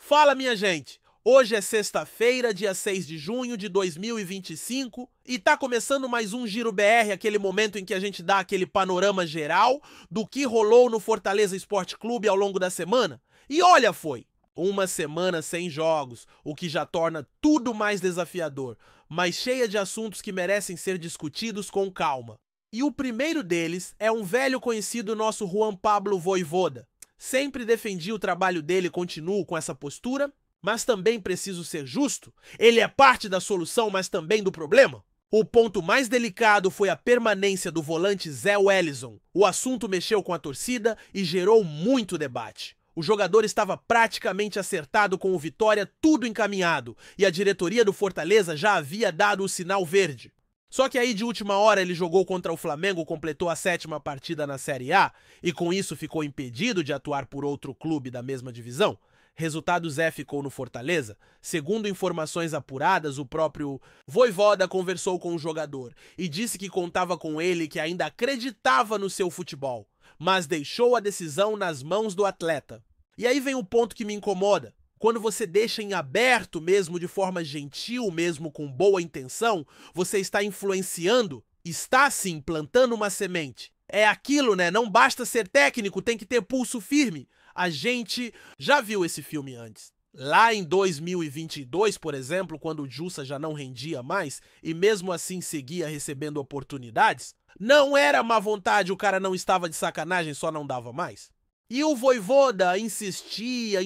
Fala, minha gente! Hoje é sexta-feira, dia 6 de junho de 2025 e tá começando mais um Giro BR, aquele momento em que a gente dá aquele panorama geral do que rolou no Fortaleza Esporte Clube ao longo da semana. E olha, foi uma semana sem jogos, o que já torna tudo mais desafiador, mas cheia de assuntos que merecem ser discutidos com calma. E o primeiro deles é um velho conhecido nosso Juan Pablo Vojvoda. Sempre defendi o trabalho dele e continuo com essa postura, mas também preciso ser justo. Ele é parte da solução, mas também do problema. O ponto mais delicado foi a permanência do volante Zé Wellison. O assunto mexeu com a torcida e gerou muito debate. O jogador estava praticamente acertado com o Vitória, tudo encaminhado, e a diretoria do Fortaleza já havia dado o sinal verde. Só que aí de última hora ele jogou contra o Flamengo, completou a 7ª partida na Série A e com isso ficou impedido de atuar por outro clube da mesma divisão. Resultado, Zé ficou no Fortaleza. Segundo informações apuradas, o próprio Vojvoda conversou com o jogador e disse que contava com ele, que ainda acreditava no seu futebol, mas deixou a decisão nas mãos do atleta. E aí vem o ponto que me incomoda. Quando você deixa em aberto, mesmo de forma gentil, mesmo com boa intenção, você está influenciando, está sim plantando uma semente. É aquilo, né? Não basta ser técnico, tem que ter pulso firme. A gente já viu esse filme antes. Lá em 2022, por exemplo, quando o Jussa já não rendia mais e mesmo assim seguia recebendo oportunidades, não era má vontade, o cara não estava de sacanagem, só não dava mais. E o Vojvoda insistia,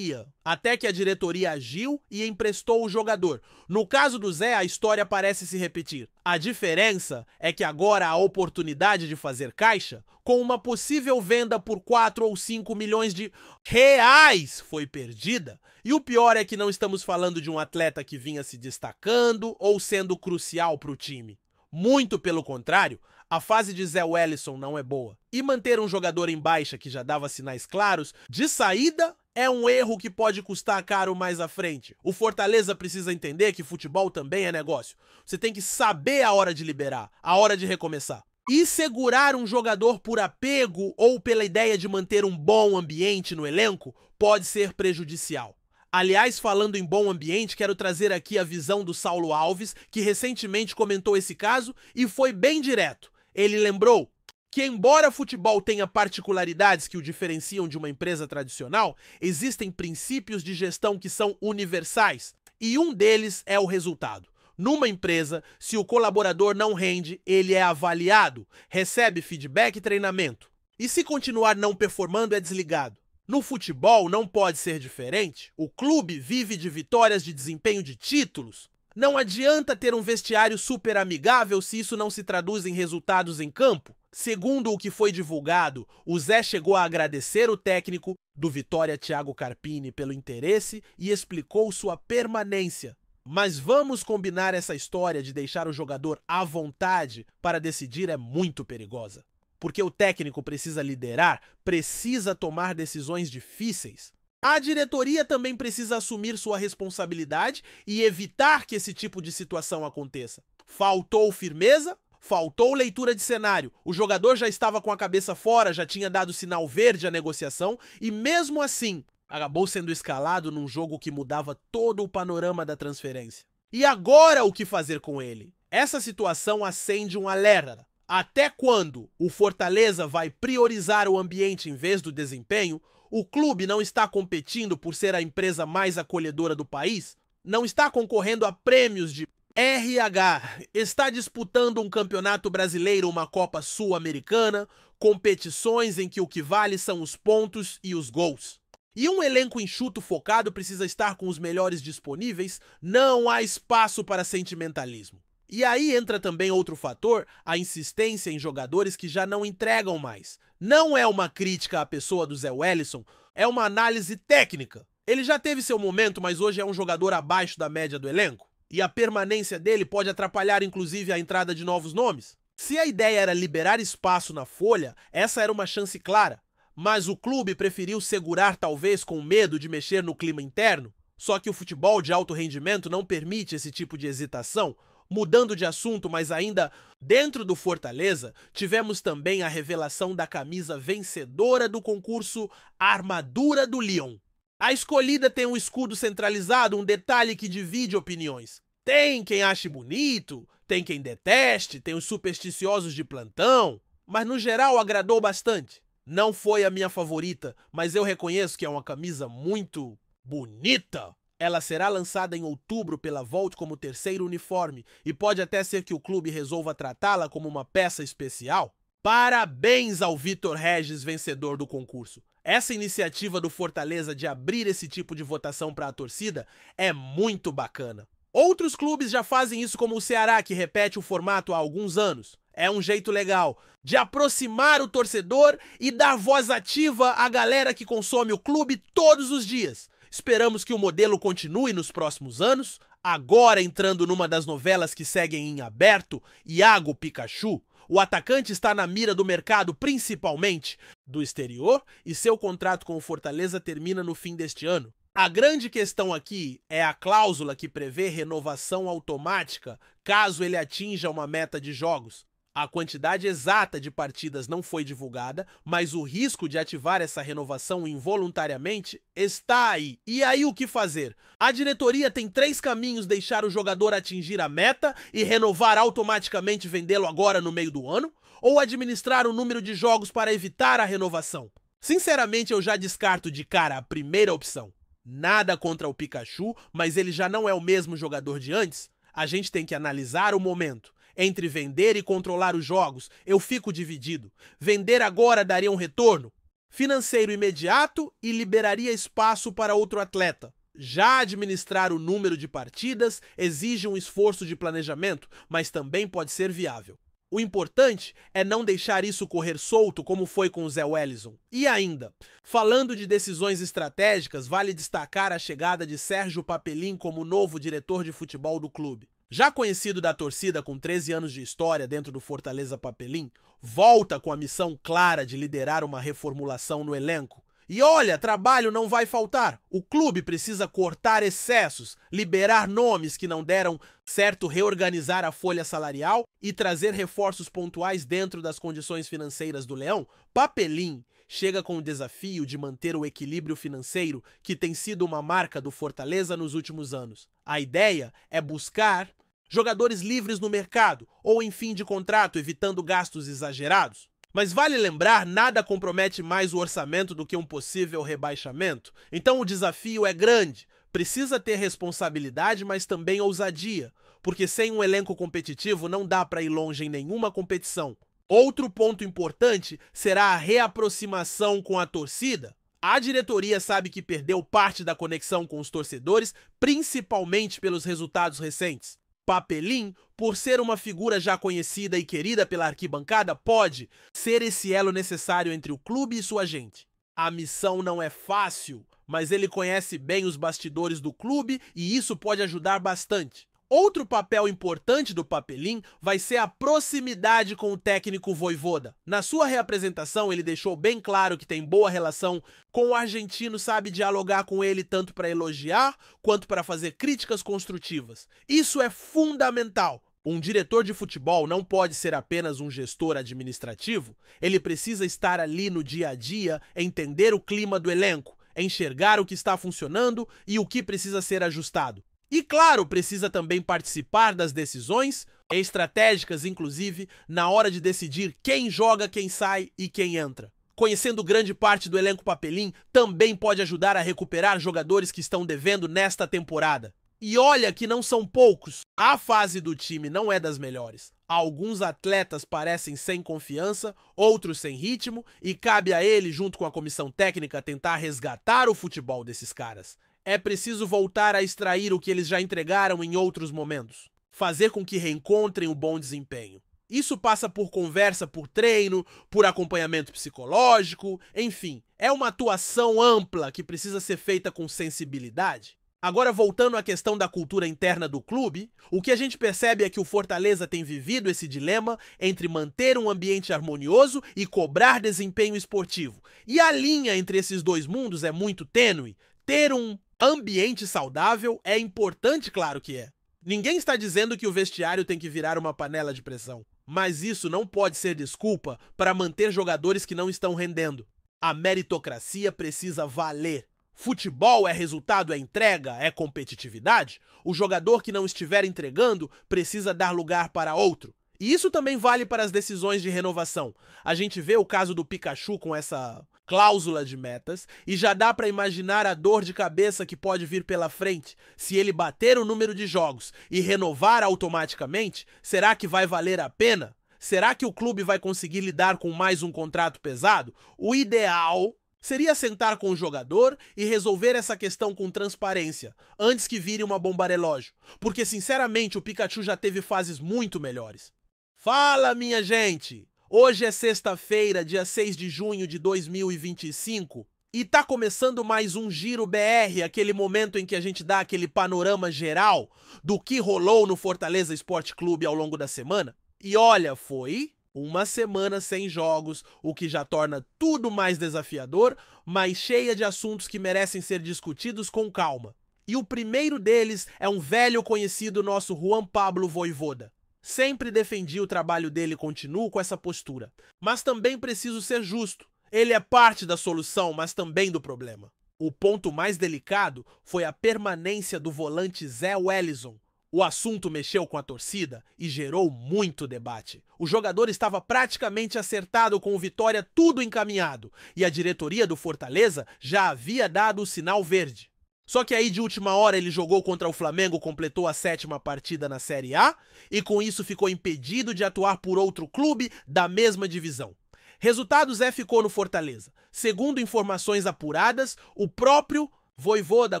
até que a diretoria agiu e emprestou o jogador. No caso do Zé, a história parece se repetir. A diferença é que agora há a oportunidade de fazer caixa com uma possível venda por 4 ou 5 milhões de reais foi perdida. E o pior é que não estamos falando de um atleta que vinha se destacando ou sendo crucial para o time. Muito pelo contrário, a fase de Zé Wellison não é boa. E manter um jogador em baixa que já dava sinais claros de saída é um erro que pode custar caro mais à frente. O Fortaleza precisa entender que futebol também é negócio. Você tem que saber a hora de liberar, a hora de recomeçar. E segurar um jogador por apego ou pela ideia de manter um bom ambiente no elenco pode ser prejudicial. Aliás, falando em bom ambiente, quero trazer aqui a visão do Saulo Alves, que recentemente comentou esse caso e foi bem direto. Ele lembrou que, embora futebol tenha particularidades que o diferenciam de uma empresa tradicional, existem princípios de gestão que são universais, e um deles é o resultado. Numa empresa, se o colaborador não rende, ele é avaliado, recebe feedback e treinamento. E se continuar não performando, é desligado. No futebol não pode ser diferente. O clube vive de vitórias de desempenho de títulos. Não adianta ter um vestiário super amigável se isso não se traduz em resultados em campo. Segundo o que foi divulgado, o Zé chegou a agradecer o técnico do Vitória, Thiago Carpini, pelo interesse e explicou sua permanência. Mas vamos combinar, essa história de deixar o jogador à vontade para decidir é muito perigosa. Porque o técnico precisa liderar, precisa tomar decisões difíceis. A diretoria também precisa assumir sua responsabilidade e evitar que esse tipo de situação aconteça. Faltou firmeza? Faltou leitura de cenário. O jogador já estava com a cabeça fora, já tinha dado sinal verde à negociação e mesmo assim acabou sendo escalado num jogo que mudava todo o panorama da transferência. E agora o que fazer com ele? Essa situação acende um alerta. Até quando o Fortaleza vai priorizar o ambiente em vez do desempenho? O clube não está competindo por ser a empresa mais acolhedora do país? Não está concorrendo a prêmios de RH? Está disputando um campeonato brasileiro, uma Copa Sul-Americana, competições em que o que vale são os pontos e os gols. E um elenco enxuto focado precisa estar com os melhores disponíveis? Não há espaço para sentimentalismo. E aí entra também outro fator, a insistência em jogadores que já não entregam mais. Não é uma crítica à pessoa do Zé Wellison, é uma análise técnica. Ele já teve seu momento, mas hoje é um jogador abaixo da média do elenco. E a permanência dele pode atrapalhar inclusive a entrada de novos nomes. Se a ideia era liberar espaço na folha, essa era uma chance clara. Mas o clube preferiu segurar, talvez com medo de mexer no clima interno. Só que o futebol de alto rendimento não permite esse tipo de hesitação. Mudando de assunto, mas ainda dentro do Fortaleza, tivemos também a revelação da camisa vencedora do concurso Armadura do Leão. A escolhida tem um escudo centralizado, um detalhe que divide opiniões. Tem quem ache bonito, tem quem deteste, tem os supersticiosos de plantão, mas no geral agradou bastante. Não foi a minha favorita, mas eu reconheço que é uma camisa muito bonita. Ela será lançada em outubro pela Volt como terceiro uniforme e pode até ser que o clube resolva tratá-la como uma peça especial. Parabéns ao Vitor Regis, vencedor do concurso. Essa iniciativa do Fortaleza de abrir esse tipo de votação para a torcida é muito bacana. Outros clubes já fazem isso, como o Ceará, que repete o formato há alguns anos. É um jeito legal de aproximar o torcedor e dar voz ativa à galera que consome o clube todos os dias. Esperamos que o modelo continue nos próximos anos. Agora entrando numa das novelas que seguem em aberto, Iago Pikachu. O atacante está na mira do mercado, principalmente do exterior, e seu contrato com o Fortaleza termina no fim deste ano. A grande questão aqui é a cláusula que prevê renovação automática caso ele atinja uma meta de jogos. A quantidade exata de partidas não foi divulgada, mas o risco de ativar essa renovação involuntariamente está aí. E aí o que fazer? A diretoria tem 3 caminhos: deixar o jogador atingir a meta e renovar automaticamente, vendê-lo agora no meio do ano, ou administrar o número de jogos para evitar a renovação. Sinceramente, eu já descarto de cara a primeira opção. Nada contra o Pikachu, mas ele já não é o mesmo jogador de antes. A gente tem que analisar o momento. Entre vender e controlar os jogos, eu fico dividido. Vender agora daria um retorno financeiro imediato e liberaria espaço para outro atleta. Já administrar o número de partidas exige um esforço de planejamento, mas também pode ser viável. O importante é não deixar isso correr solto, como foi com o Zé Wellison. E ainda, falando de decisões estratégicas, vale destacar a chegada de Sérgio Papelin como novo diretor de futebol do clube. Já conhecido da torcida com 13 anos de história dentro do Fortaleza, Papelin volta com a missão clara de liderar uma reformulação no elenco. E olha, trabalho não vai faltar. O clube precisa cortar excessos, liberar nomes que não deram certo, reorganizar a folha salarial e trazer reforços pontuais dentro das condições financeiras do Leão. Papelin chega com o desafio de manter o equilíbrio financeiro que tem sido uma marca do Fortaleza nos últimos anos. A ideia é buscar jogadores livres no mercado ou em fim de contrato, evitando gastos exagerados. Mas vale lembrar, nada compromete mais o orçamento do que um possível rebaixamento. Então o desafio é grande. Precisa ter responsabilidade, mas também ousadia, porque sem um elenco competitivo não dá para ir longe em nenhuma competição. Outro ponto importante será a reaproximação com a torcida. A diretoria sabe que perdeu parte da conexão com os torcedores, principalmente pelos resultados recentes. Papelin, por ser uma figura já conhecida e querida pela arquibancada, pode ser esse elo necessário entre o clube e sua gente. A missão não é fácil, mas ele conhece bem os bastidores do clube e isso pode ajudar bastante. Outro papel importante do Papelin vai ser a proximidade com o técnico Vojvoda. Na sua reapresentação, ele deixou bem claro que tem boa relação com o argentino, sabe dialogar com ele tanto para elogiar quanto para fazer críticas construtivas. Isso é fundamental. Um diretor de futebol não pode ser apenas um gestor administrativo, ele precisa estar ali no dia a dia, entender o clima do elenco, enxergar o que está funcionando e o que precisa ser ajustado. E claro, precisa também participar das decisões estratégicas, inclusive na hora de decidir quem joga, quem sai e quem entra. Conhecendo grande parte do elenco Papelin, também pode ajudar a recuperar jogadores que estão devendo nesta temporada. E olha que não são poucos, a fase do time não é das melhores. Alguns atletas parecem sem confiança, outros sem ritmo, e cabe a ele, junto com a comissão técnica, tentar resgatar o futebol desses caras. É preciso voltar a extrair o que eles já entregaram em outros momentos. Fazer com que reencontrem o bom desempenho. Isso passa por conversa, por treino, por acompanhamento psicológico, enfim, é uma atuação ampla que precisa ser feita com sensibilidade. Agora, voltando à questão da cultura interna do clube, o que a gente percebe é que o Fortaleza tem vivido esse dilema entre manter um ambiente harmonioso e cobrar desempenho esportivo. E a linha entre esses dois mundos é muito tênue. Ter um ambiente saudável é importante, claro que é. Ninguém está dizendo que o vestiário tem que virar uma panela de pressão, mas isso não pode ser desculpa para manter jogadores que não estão rendendo. A meritocracia precisa valer. Futebol é resultado, é entrega, é competitividade. O jogador que não estiver entregando precisa dar lugar para outro. E isso também vale para as decisões de renovação. A gente vê o caso do Pikachu com essa cláusula de metas e já dá para imaginar a dor de cabeça que pode vir pela frente. Se ele bater o número de jogos e renovar automaticamente, será que vai valer a pena? Será que o clube vai conseguir lidar com mais um contrato pesado? O ideal seria sentar com o jogador e resolver essa questão com transparência, antes que vire uma bomba relógio. Porque, sinceramente, o Pikachu já teve fases muito melhores. Fala, minha gente! Hoje é sexta-feira, dia 6 de junho de 2025, e tá começando mais um Giro BR, aquele momento em que a gente dá aquele panorama geral do que rolou no Fortaleza Esporte Clube ao longo da semana. E olha, foi uma semana sem jogos, o que já torna tudo mais desafiador, mas cheia de assuntos que merecem ser discutidos com calma. E o primeiro deles é um velho conhecido nosso, Juan Pablo Vojvoda. Sempre defendi o trabalho dele e continuo com essa postura. Mas também preciso ser justo. Ele é parte da solução, mas também do problema. O ponto mais delicado foi a permanência do volante Zé Wellison. O assunto mexeu com a torcida e gerou muito debate. O jogador estava praticamente acertado com o Vitória, tudo encaminhado, e a diretoria do Fortaleza já havia dado o sinal verde. Só que aí de última hora ele jogou contra o Flamengo, completou a 7ª partida na Série A e com isso ficou impedido de atuar por outro clube da mesma divisão. Resultado, Zé ficou no Fortaleza. Segundo informações apuradas, o próprio Vojvoda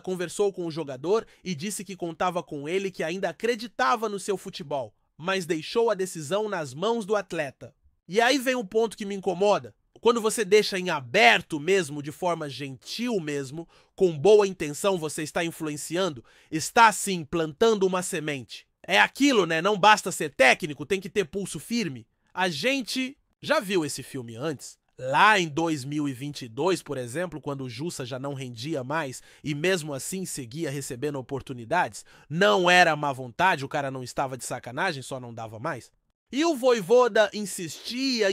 conversou com o jogador e disse que contava com ele, que ainda acreditava no seu futebol, mas deixou a decisão nas mãos do atleta. E aí vem um ponto que me incomoda. Quando você deixa em aberto mesmo, de forma gentil mesmo, com boa intenção você está influenciando, está sim plantando uma semente. É aquilo, né? Não basta ser técnico, tem que ter pulso firme. A gente já viu esse filme antes. Lá em 2022, por exemplo, quando o Jussa já não rendia mais e mesmo assim seguia recebendo oportunidades, não era má vontade, o cara não estava de sacanagem, só não dava mais. E o Vojvoda insistia,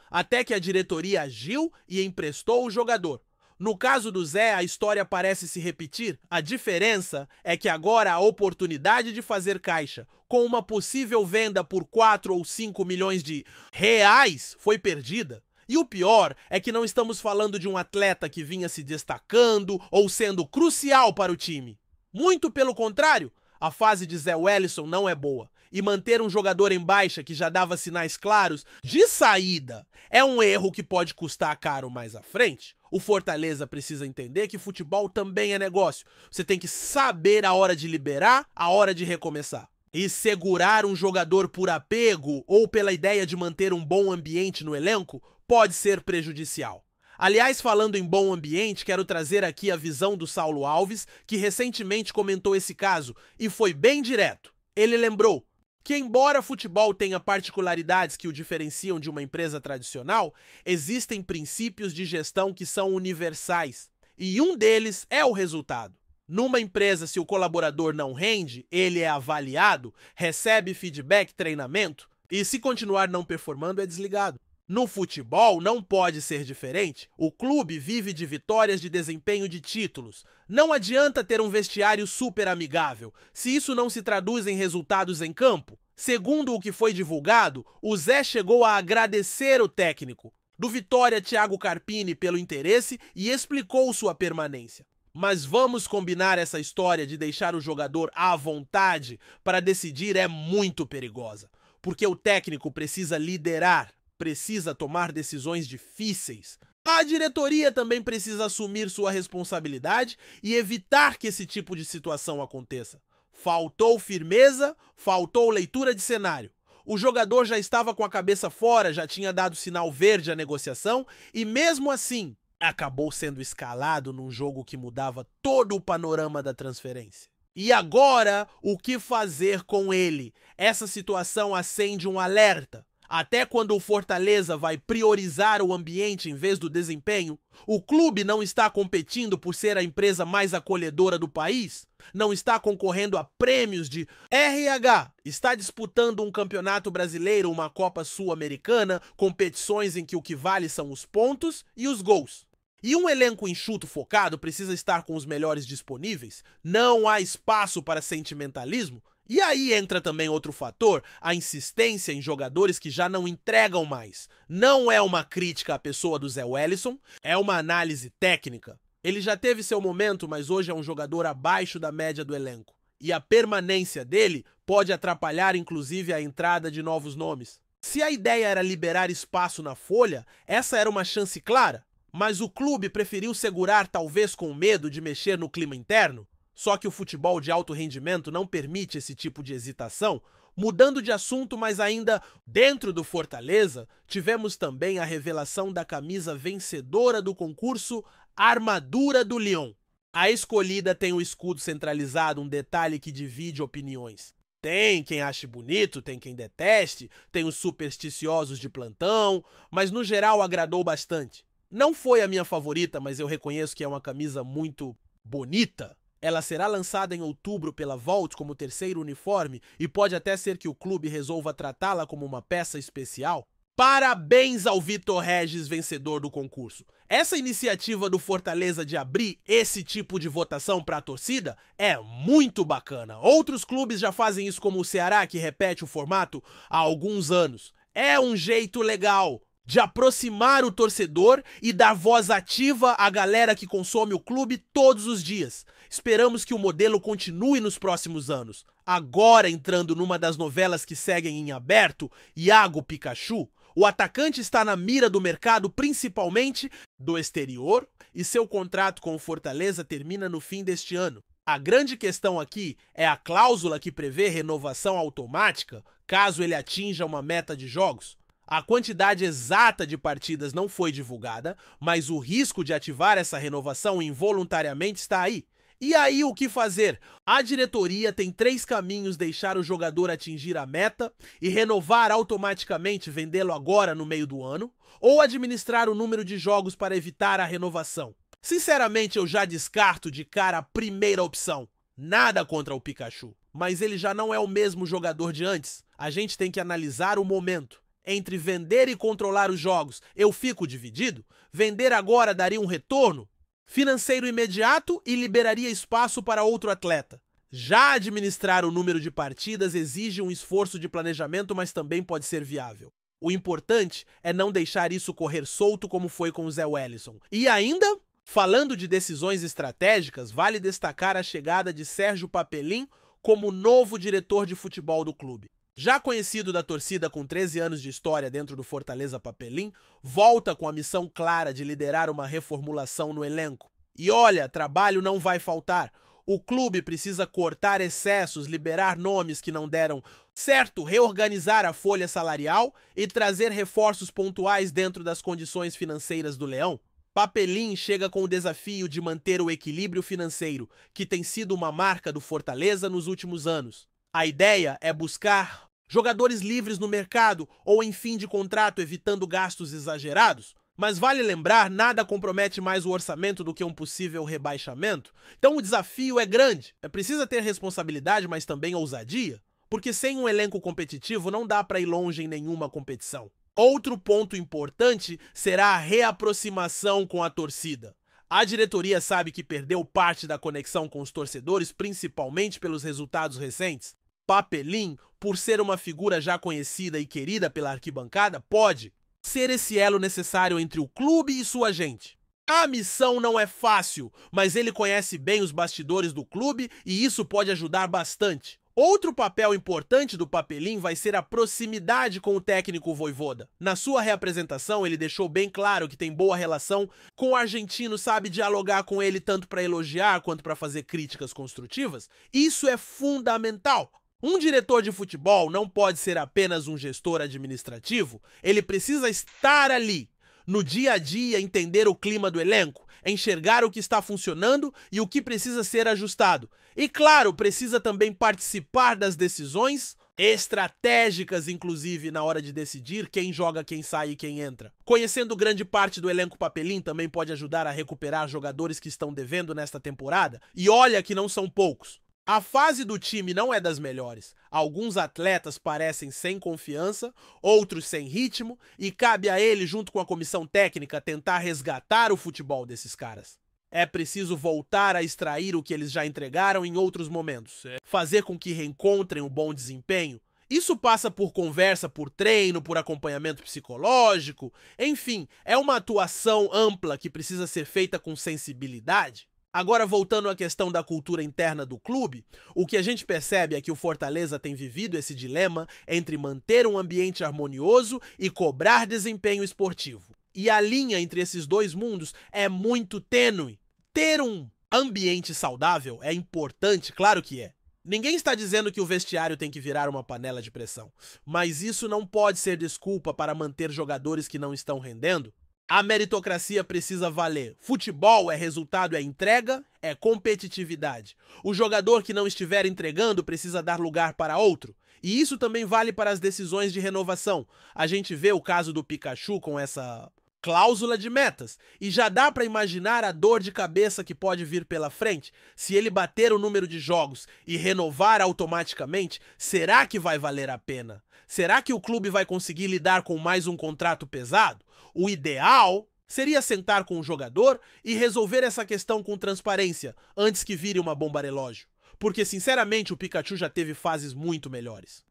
até que a diretoria agiu e emprestou o jogador. No caso do Zé, a história parece se repetir. A diferença é que agora a oportunidade de fazer caixa com uma possível venda por 4 ou 5 milhões de reais foi perdida. E o pior é que não estamos falando de um atleta que vinha se destacando ou sendo crucial para o time. Muito pelo contrário, a fase de Zé Wellison não é boa. E manter um jogador em baixa que já dava sinais claros de saída é um erro que pode custar caro mais à frente. O Fortaleza precisa entender que futebol também é negócio. Você tem que saber a hora de liberar, a hora de recomeçar. E segurar um jogador por apego ou pela ideia de manter um bom ambiente no elenco pode ser prejudicial. Aliás, falando em bom ambiente, quero trazer aqui a visão do Saulo Alves, que recentemente comentou esse caso e foi bem direto. Ele lembrou que, embora futebol tenha particularidades que o diferenciam de uma empresa tradicional, existem princípios de gestão que são universais, e um deles é o resultado. Numa empresa, se o colaborador não rende, ele é avaliado, recebe feedback, treinamento, e se continuar não performando, é desligado. No futebol não pode ser diferente. O clube vive de vitórias, de desempenho, de títulos. Não adianta ter um vestiário super amigável, se isso não se traduz em resultados em campo. Segundo o que foi divulgado, o Zé chegou a agradecer o técnico do Vitória, Thiago Carpini, pelo interesse e explicou sua permanência. Mas vamos combinar, essa história de deixar o jogador à vontade para decidir é muito perigosa, porque o técnico precisa liderar, precisa tomar decisões difíceis. A diretoria também precisa assumir sua responsabilidade e evitar que esse tipo de situação aconteça. Faltou firmeza, faltou leitura de cenário. O jogador já estava com a cabeça fora, já tinha dado sinal verde à negociação e mesmo assim acabou sendo escalado num jogo que mudava todo o panorama da transferência. E agora, o que fazer com ele? Essa situação acende um alerta. Até quando o Fortaleza vai priorizar o ambiente em vez do desempenho? O clube não está competindo por ser a empresa mais acolhedora do país? Não está concorrendo a prêmios de RH? Está disputando um campeonato brasileiro, uma Copa Sul-Americana, competições em que o que vale são os pontos e os gols? E um elenco enxuto focado precisa estar com os melhores disponíveis? Não há espaço para sentimentalismo? E aí entra também outro fator, a insistência em jogadores que já não entregam mais. Não é uma crítica à pessoa do Zé Wellison, é uma análise técnica. Ele já teve seu momento, mas hoje é um jogador abaixo da média do elenco. E a permanência dele pode atrapalhar inclusive a entrada de novos nomes. Se a ideia era liberar espaço na folha, essa era uma chance clara. Mas o clube preferiu segurar talvez com medo de mexer no clima interno? Só que o futebol de alto rendimento não permite esse tipo de hesitação. Mudando de assunto, mas ainda dentro do Fortaleza, tivemos também a revelação da camisa vencedora do concurso Armadura do Leão. A escolhida tem o escudo centralizado, um detalhe que divide opiniões. Tem quem ache bonito, tem quem deteste, tem os supersticiosos de plantão, mas no geral agradou bastante. Não foi a minha favorita, mas eu reconheço que é uma camisa muito bonita. Ela será lançada em outubro pela Volt como terceiro uniforme e pode até ser que o clube resolva tratá-la como uma peça especial. Parabéns ao Vitor Regis, vencedor do concurso. Essa iniciativa do Fortaleza de abrir esse tipo de votação para a torcida é muito bacana. Outros clubes já fazem isso, como o Ceará, que repete o formato há alguns anos. É um jeito legal de aproximar o torcedor e dar voz ativa à galera que consome o clube todos os dias. Esperamos que o modelo continue nos próximos anos. Agora, entrando numa das novelas que seguem em aberto, Iago Pikachu, o atacante está na mira do mercado, principalmente do exterior, e seu contrato com o Fortaleza termina no fim deste ano. A grande questão aqui é a cláusula que prevê renovação automática caso ele atinja uma meta de jogos. A quantidade exata de partidas não foi divulgada, mas o risco de ativar essa renovação involuntariamente está aí. E aí o que fazer? A diretoria tem 3 caminhos: deixar o jogador atingir a meta e renovar automaticamente, vendê-lo agora no meio do ano, ou administrar o número de jogos para evitar a renovação. Sinceramente, eu já descarto de cara a primeira opção. Nada contra o Pikachu, mas ele já não é o mesmo jogador de antes. A gente tem que analisar o momento. Entre vender e controlar os jogos, eu fico dividido? Vender agora daria um retorno financeiro imediato e liberaria espaço para outro atleta. Já administrar o número de partidas exige um esforço de planejamento, mas também pode ser viável. O importante é não deixar isso correr solto como foi com o Zé Wellison. E ainda, falando de decisões estratégicas, vale destacar a chegada de Sérgio Papelim como novo diretor de futebol do clube. Já conhecido da torcida com 13 anos de história dentro do Fortaleza, Papelim volta com a missão clara de liderar uma reformulação no elenco. E olha, trabalho não vai faltar. O clube precisa cortar excessos, liberar nomes que não deram certo, reorganizar a folha salarial e trazer reforços pontuais dentro das condições financeiras do Leão. Papelim chega com o desafio de manter o equilíbrio financeiro, que tem sido uma marca do Fortaleza nos últimos anos. A ideia é buscar jogadores livres no mercado ou em fim de contrato, evitando gastos exagerados. Mas vale lembrar, nada compromete mais o orçamento do que um possível rebaixamento. Então o desafio é grande. Precisa ter responsabilidade, mas também ousadia. Porque sem um elenco competitivo não dá para ir longe em nenhuma competição. Outro ponto importante será a reaproximação com a torcida. A diretoria sabe que perdeu parte da conexão com os torcedores, principalmente pelos resultados recentes. Papelim, por ser uma figura já conhecida e querida pela arquibancada, pode ser esse elo necessário entre o clube e sua gente. A missão não é fácil, mas ele conhece bem os bastidores do clube e isso pode ajudar bastante. Outro papel importante do Papelim vai ser a proximidade com o técnico Vojvoda. Na sua reapresentação, ele deixou bem claro que tem boa relação com o argentino, sabe dialogar com ele tanto para elogiar quanto para fazer críticas construtivas. Isso é fundamental. Um diretor de futebol não pode ser apenas um gestor administrativo, ele precisa estar ali, no dia a dia, entender o clima do elenco, enxergar o que está funcionando e o que precisa ser ajustado. E claro, precisa também participar das decisões estratégicas, inclusive na hora de decidir quem joga, quem sai e quem entra. Conhecendo grande parte do elenco Papelim também pode ajudar a recuperar jogadores que estão devendo nesta temporada, e olha que não são poucos. A fase do time não é das melhores. Alguns atletas parecem sem confiança, outros sem ritmo, e cabe a ele, junto com a comissão técnica, tentar resgatar o futebol desses caras. É preciso voltar a extrair o que eles já entregaram em outros momentos, fazer com que reencontrem um bom desempenho. Isso passa por conversa, por treino, por acompanhamento psicológico, enfim, é uma atuação ampla que precisa ser feita com sensibilidade. Agora, voltando à questão da cultura interna do clube, o que a gente percebe é que o Fortaleza tem vivido esse dilema entre manter um ambiente harmonioso e cobrar desempenho esportivo. E a linha entre esses dois mundos é muito tênue. Ter um ambiente saudável é importante, claro que é. Ninguém está dizendo que o vestiário tem que virar uma panela de pressão, mas isso não pode ser desculpa para manter jogadores que não estão rendendo. A meritocracia precisa valer. Futebol é resultado, é entrega, é competitividade. O jogador que não estiver entregando precisa dar lugar para outro. E isso também vale para as decisões de renovação. A gente vê o caso do Pikachu com essa cláusula de metas. E já dá para imaginar a dor de cabeça que pode vir pela frente. Se ele bater o número de jogos e renovar automaticamente, será que vai valer a pena? Será que o clube vai conseguir lidar com mais um contrato pesado? O ideal seria sentar com o jogador e resolver essa questão com transparência, antes que vire uma bomba relógio. Porque, sinceramente, o Pikachu já teve fases muito melhores.